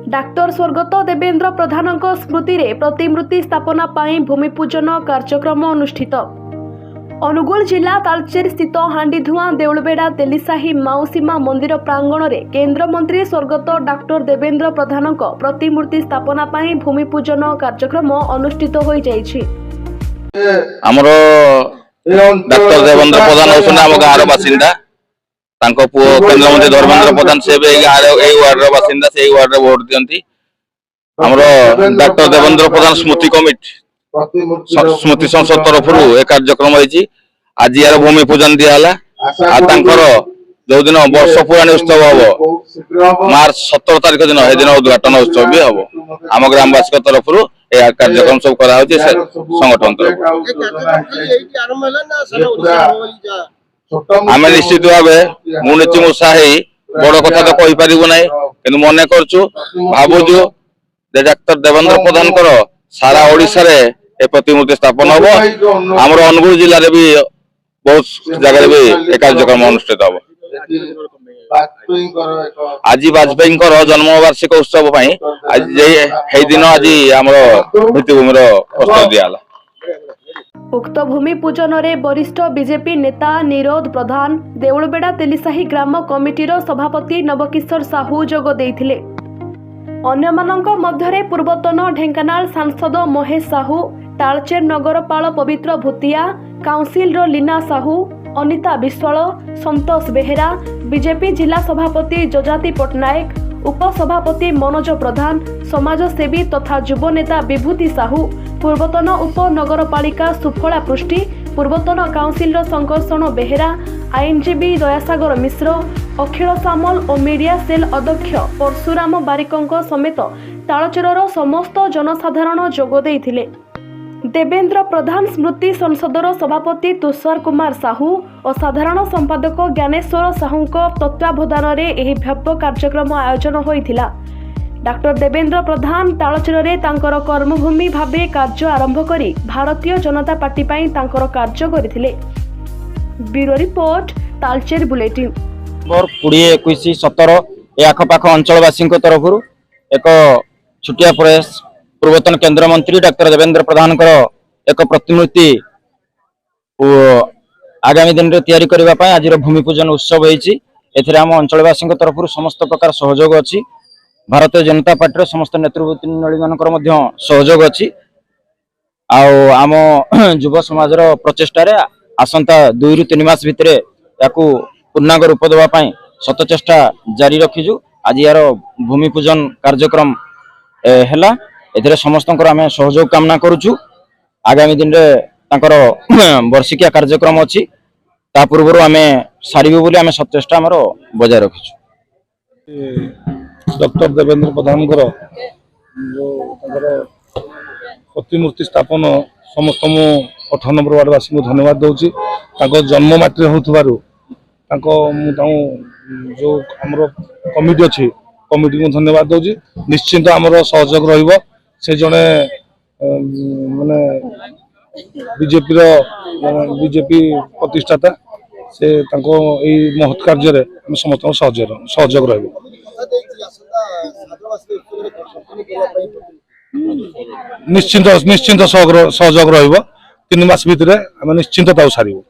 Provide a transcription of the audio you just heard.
Doctor स्वर्गत Devendra Pradhan स्मृति रे प्रतिमूर्ति स्थापना पाई भूमिपूजन कार्यक्रम अनुष्ठित। अनुगुल जिला तालचेर स्थित हांडीधुआ देउलबेड़ा तेलिसाही माउसीमा मंदिर प्रांगण रे केंद्र मंत्री स्वर्गत डाक्टर देवेंद्र प्रधान प्रतिमूर्ति स्थापना पाई भूमिपूजन कार्यक्रम अनुष्ठित होई जायछि। हमरो डाक्टर देवेंद्र प्रधान होसन हम गाँव बासिंदा तांको पुओ केंद्र मंत्री धर्मेंद्र प्रधान से भी वार्ड बासिंदा से वार्ड वोट दियंती। हमरो डाक्टर देवेंद्र प्रधान स्मृति कमिटी स्मृति संसद तरफ ए कार्यक्रम होइछि। आज यार भूमि पूजन दियाला आ तांकर जो दिन वर्ष पुराणी उत्सव हम मार्च 17 तारिख दिन ए दिन उद्घाटन उत्सव भी हम आम ग्रामवासी तरफ ए कार्यक्रम सब करा होछि संगठन तरफ। आम निश्चित भाव मुनिची मुसाही बड़ कथा तो कहि परिबो नै किंतु मने करछु भाबुजु जे डाक्टर देवेंद्र प्रधान सारा ओडिसा रे ए प्रतिमूर्ति स्थापन हम आमर अनुगुल जिले में भी बहुत जगह भी एक कार्यक्रम अनुष्ठित हम। आज वाजपेयी जन्मवार्षिक उत्सव दिन आज आम भित्तिभूमि प्रस्ताव दियाला। उक्त भूमि पूजन रे वरिष्ठ बीजेपी नेता निरोध प्रधान देउलबेड़ा तेलिसाही ग्राम कमिटीर सभापति नवकिशोर साहू जोग देइथिले। अन्यमानंक मध्यरे पूर्वतन ढेंकानाल सांसद महेश साहू, तालचेर नगरपाल पवित्र भूतिया, काउंसिल लीना साहू, अनिता विश्वाल, संतोष बेहेरा, बीजेपी जिला सभापति जजाति पटनायक, उपसभापति मनोज प्रधान, समाजसेवी तथा युव नेता विभूति साहू, पूर्वतन उपनगरपालिका सुफला पृष्टि, पूर्वतन काउंसिल संकर्षण बेहेरा, आईनजीवी दयासागर मिश्र, अखिल सामल और मीडिया सेल अध्यक्ष परशुराम बारिकों समेत तालचेरर समस्त जनसाधारण जोग देइथिले। देवेंद्र प्रधान स्मृति संसदर सभापति तुषार कुमार साहू और साधारण संपादक ज्ञानेश्वर साहू तत्वावधान में यह व्यापक कार्यक्रम आयोजन होइथिला। डाक्टर देवेंद्र प्रधान तालचेर रे तांकर कर्मभूमि भावे कार्य आरंभ करी भारतीय जनता पार्टी पाई तांकर कार्य करथिले। Bureau report Talcher bulletin. 20, 21, 17 ए आखपाख अंचलवासी तरफ एक छुटिया प्रयास पूर्वतन केंद्र मंत्री डाक्टर देवेंद्र प्रधान एक प्रतिमूर्ति आगामी दिन में तैयारी करने आज भूमि पूजन उत्सव होती। आम अंचलवासी तरफ समस्त प्रकार सहयोग अच्छी। भारतीय जनता पार्टी समस्त नेतृत्व मान सहयोग अच्छी। आम युव समाज प्रचेषार आसंता 2 ରୁ 3 मास भितर या पूर्णांग रूप देवाई सतचेष्टा जारी रखीजु। आज यार भूमि पूजन कार्यक्रम है ए समस्त आम सहयोग कामना करुचु। आगामी दिन में वर्षिकिया कार्यक्रम अच्छी ता पूर्व आम सारू बोली आम सचेष्टा आम बजाय रखीचु। डॉक्टर देवेंद्र प्रधान जो प्रतिमूर्ति स्थापन समस्त मु 18 नंबर वार्डवासी को धन्यवाद दूसरी। जन्ममाटी हो जो आमर कमिटी अच्छी कमिटी को धन्यवाद दूसरी। निश्चिंत आमर सहयोग रहिबो। से जड़े माने बीजेपी प्रतिष्ठाता से महत् कार्य समस्त सहयोग रहिबो। निश्चिंत सहयोग रहिबो। 3 मास भितर आम निश्चिंत सारू।